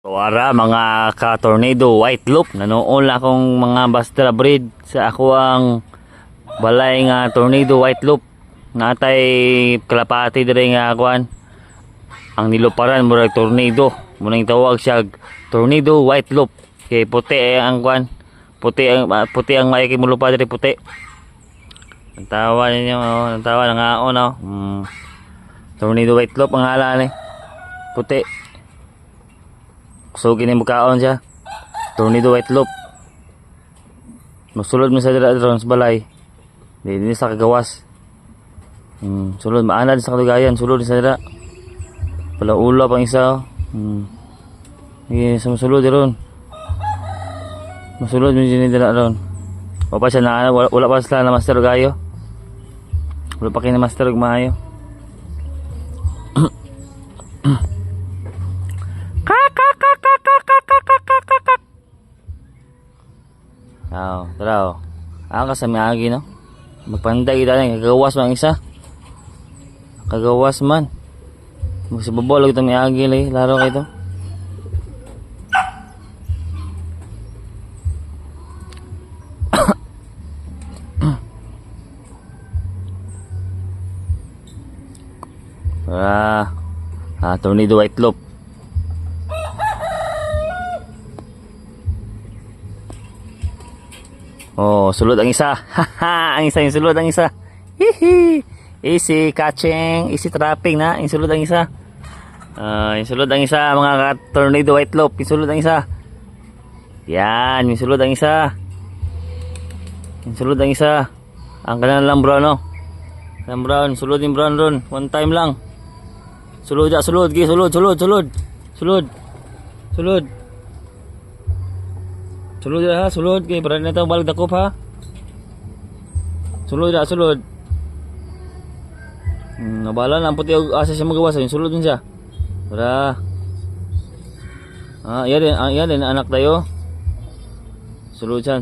So ara mga ka-tornado white loop, nanoon lang akong mga Bastra breed sa ako ang balay nga tornado white loop. Natay kalapati dire nga kuan. Ang niluparan murag tornado, munang tawag siya tornado white loop. Kay puti ang kuan. Puti ang may kimulupa dire puti. Ang tawa ninyo, ang tawa nga on oh. Tornado white loop ang hala ni. Puti. So kini mukhaon siya. Tornado white loop. Masulod mo sa dira sa balay. Di sa kagawas. Sulod maanad sa kalugayan, sulod sa dira. Pala ula pang isa. Sa masulod ron. Masulod mo din dira ron. Wala pa siya na wala pa sila na master gayo. Wala pa kay na master og maayo. Tara oh. Ang kasamiagi no. Magpanday kita ni kagawas man isa. Kagawas man. Magsibabol kita miagi lay laro kay to. Tornado white loop. Oh, sulod ang isa. Haha, ang isa yung sulod ang isa. Hihi. Easy catching, easy trapping na. Yung sulod ang isa. Yung sulod ang isa mga tornado white loop. Yung sulod ang isa. Yan, yung sulod ang isa. Yung sulod ang isa. Ang kanan lang brown no. Ang brown, sulod yung brown ron. One time lang. Sulod ya, sulod, sulod. Sulod ha, sulod kay para na tayo balik dakop ha. Sulod. Nabala na ang puti asa siya magawas, sulod din siya. Para yan din anak tayo. Sulod na.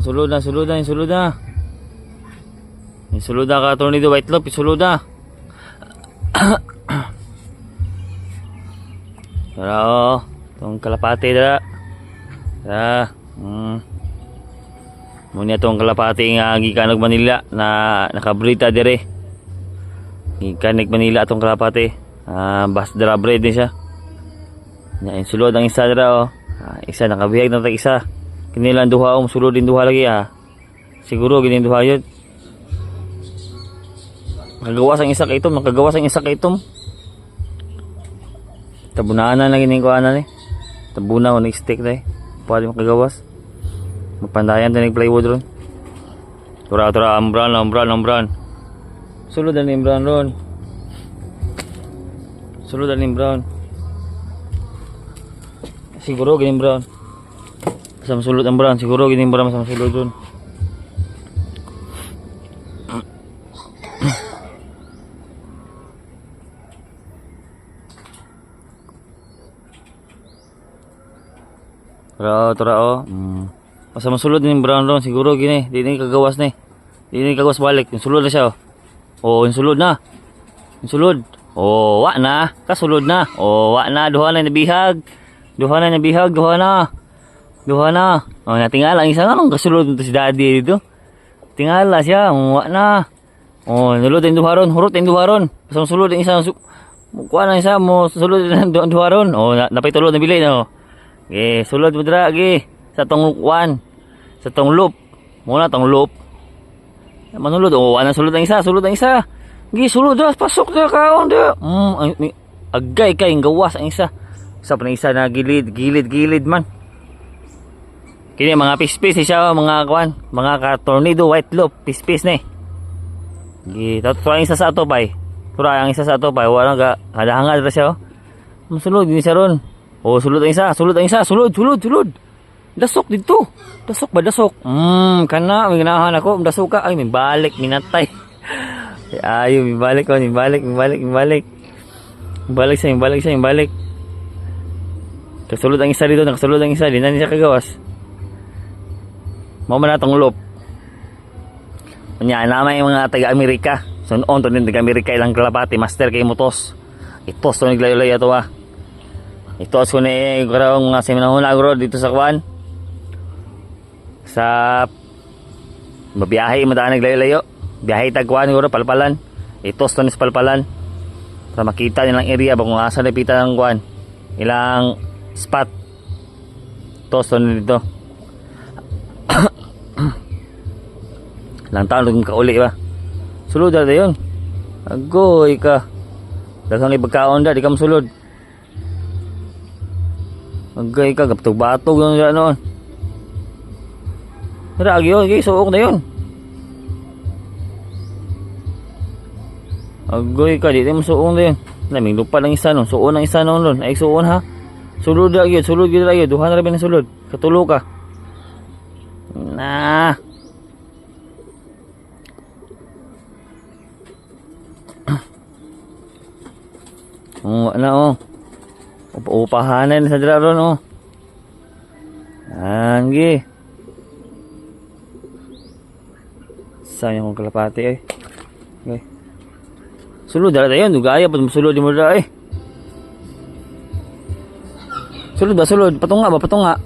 Yung sulod na ka tornado white loop, sulod na. Para oh, tong kalapati dara. Muna itong kalapati nga gikan og Manila na nakabrita dire. Gikan og Manila itong kalapati. Bastra breed din siya. Nya sulod ang isa dira oh. Isa nakabihag na tag isa. Kinilang duha sulod din duha lagi Siguro gining duha yun. Nakagawas ang isa kay itom. Tabunan na gining kuana ni. Tabunan og stick dai. Pwede makagawas. Magpandayan din plywood ron. Tura ang brown. Sulod na yung brown ron. Siguro gining brown. Sama sulod ang brown. Siguro gining brown sama sulod ron. Tura oh. Basta masulod din brown ron siguro gini. Di ni kagawas ni. Di ni kagawas balik. Yung sulod na siya oh. Oh, yung sulod na. Oh, wa na. Kasulod na. Oh, wa na. Duha na nabihag. Duha na. Oh, natingala ang isa nga nung kasulod nito si daddy dito. Tingala siya. Wa na. Oh, nulod ang duha ron. Hurot ang duha ron. Basta masulod ang isa. Kuha na isa mo. Sulod ang duha ron. Oh, napitulod na bilay na oh. Okay, sulod mo dira gi sa tong loop. Muna tong loop. Manulod ana sulod ang isa. Gi sulod dira pasok dira kaon dira. Agay kay gawas ang isa. Sa pa isa na gilid man. Kini mga pispis siya mga kuan, mga ka tornado white loop, pispis ni. Gi ang isa sa ato bay. Tura ang isa sa ato bay wala ga hada-hanga dira siya. Sulod din siya ron. Oh, sulod ang isa. Dasok dito. Kana may ganahan ako, dasok ka. Ay, may balik, minatay. Ayaw, may balik. Kasulod ang isa dito, di na niya kagawas. Mao man natong loop. Nya namay mga taga-Amerika. Sunon to din taga-Amerika ilang kalapati, master kay mutos. Itos to naglayo-layo to Ito ko ni karong nga seminahon agro dito sa kwan. Sa mabiyahe mo daan naglayo-layo. Biyahe tagkuan siguro palpalan. Ito sa palpalan. Para makita nilang area ba kung asa na pita ng kwan. Ilang spot. Ito sa dito. Lang taon kung kauli ba. Sulod na yun. Agoy ka. Daghang ibagkaon da, di ka masulod. Agoy ka, gaptog-batog yun dyan noon. Ragi yun, suok na yun. Agoy ka, di mo suong na yun. Naming lupa ng isa nun, suon ng isa nun. Ay suon ha. Sulod na yun, sulod yun na yun. Duhan na rin na sulod. Katulo ka. Nah. Oh, ano oh. Upahanan sa dira ron oh. Anggi. Sayang kong kalapati eh. Okay. Sulod dala tayo, dugaya pa sulod di mo dala eh. Sulod ba sulod? Patunga ba patunga?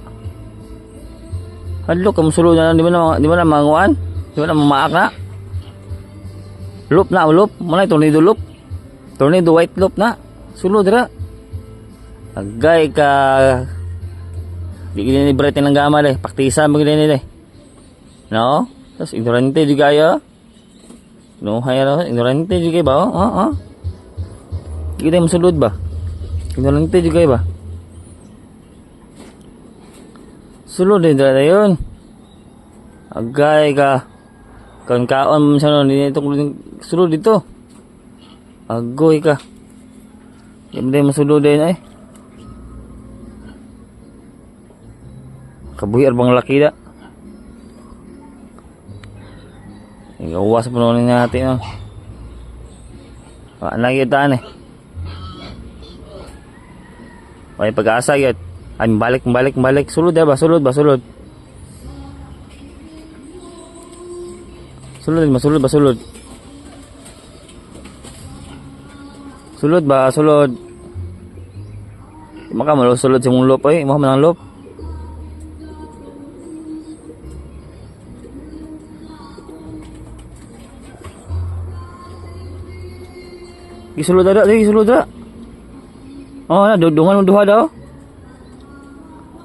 Hadlok kam sulod na di mo na manguan? Di mo na mamaak na? Loop na, loop. Malay tornado loop. Tornado white loop na. Sulod ra. Agay ka. Di gini bright ng gamal eh. Paktisa mo gini eh. No? Tapos ignorante juga ya. No, haya ignorante juga ba? Oh. Di kita masulod ba? Ignorante juga ba? Sulod din dala yun. Agay ka. Kaon sa no dito sulod dito. Agoy ka. Hindi masulod din eh. Kabuyar bang laki da. Igawas pa naman natin. Nakita eh. May pag-asa yun. Ay, balik. Sulod ba? Sulod. Sulod ba? Sulod. Maka malusulod sa mong lop eh. Maka manang lop. Gisulod ada. Oh, na dudungan mo duha daw.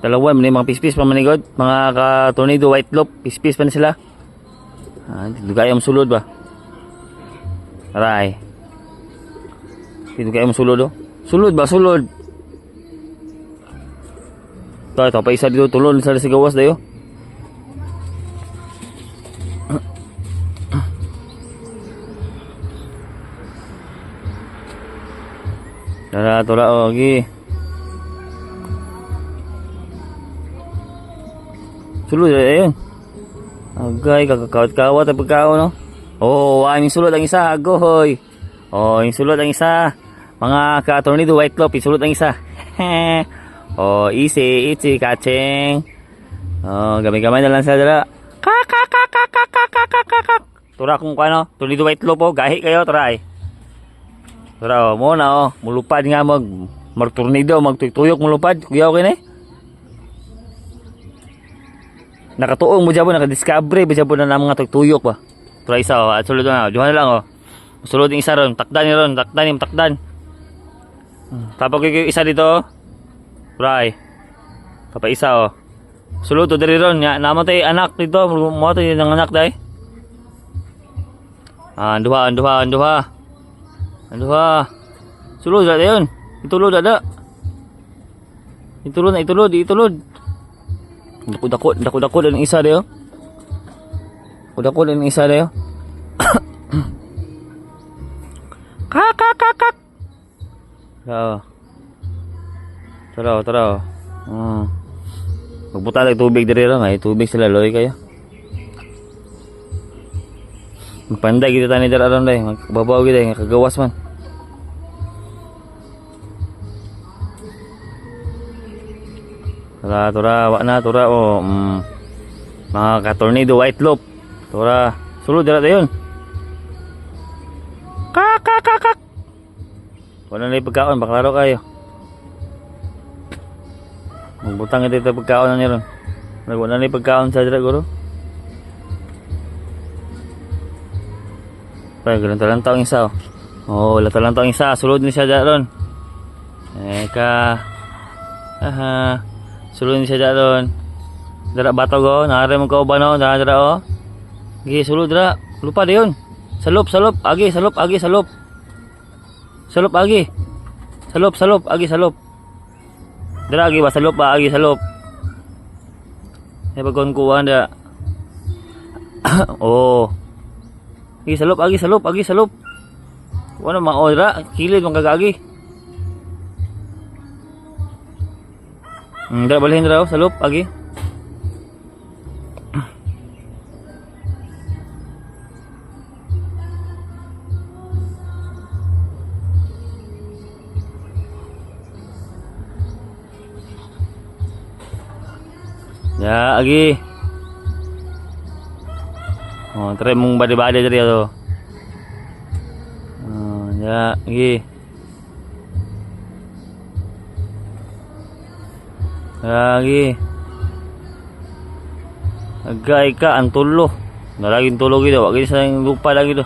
Dalawa man mga pispis pa manigod, mga ka tornado white loop, pispis pa na sila. Dugay ang sulod ba? Aray. Dugay ang sulod oh. Sulod. Ito pa isa dito tulon sa gawas dayo. Tora ogi. Sulod ayun. Agay kakakawat-kawat ang pagkaon no. Oh, yung sulod ang isa, agoy. Oh, yung sulod ang isa. Mga ka-tornado white loop, sulod ang isa. Oh, easy, kacheng. Oh, gamay-gamay na lang sa dala. Kak. Tura kung ano, tornado white loop oh, gahi kayo, try. Tura oh, mo na oh, mulupad nga mag-tornado, magtuyok mulupad, kuya okay na eh. Nakatuong mo dyan nakadiscovery ba dyan na mga tuyok ba. Tura isa oh, at sulod na, duhan na lang oh. Sulod yung isa ron, takdan. Tapos yung isa dito oh. Tura Papa isa oh. Sulod to diri ron, naman tayo anak dito, mo tayo ng anak dahi. Anduha. Sulod na yun. Itulod. Dako ang isa dayo. Kak. Tara. Magbuta lang tubig diri ra, may tubig sila loy kayo. Magpanday kita tani dira ron day, magbabaw kita kagawas man. Tura, wa na tura oh. Mga ka-tornado white loop. Tura, sulod dira dayon. Kak. Wala na pagkaon, baklaro kayo. Magbutang ito ito pagkaon na niron. Wala na pagkaon sa dira guro. Pag ganun talang taong isa oh. Oh, wala talang taong isa. Sulod ni siya dyan ron. Aha. Sulod ni siya dyan ron. Dara batog oh. Nakari mong kauban oh. Dara oh. Sige, sulod dara. Lupa na yun. Salop. Agi, salop. Salop, agi. Salop. Agi, salop. Dara, agi ba? Salop ba? Agi, salop. Pagkon kuha na. Oh. Agi, salop. Ano maodra? Kilid mong kagagi. Dara, balhin dara, salop, agi. Ya, agi. Oh, try mong badi-badi diri ato. Oh, ya, agi. Lagi. Agay ka ang tulo. Nalaging tulo gito, wag sa lupa lagi do.